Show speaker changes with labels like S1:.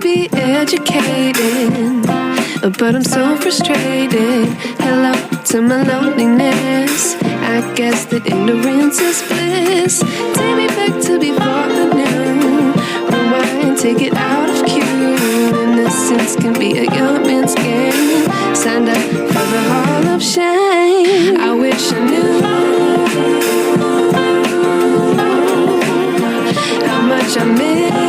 S1: Be educated, but I'm so frustrated. Hello to my loneliness. I guess that ignorance is bliss. Take me back to before I knew. Rewind, take it out of cue. Innocence can be a young man's game. Signed up for the hall of shame. I wish I knew how much I miss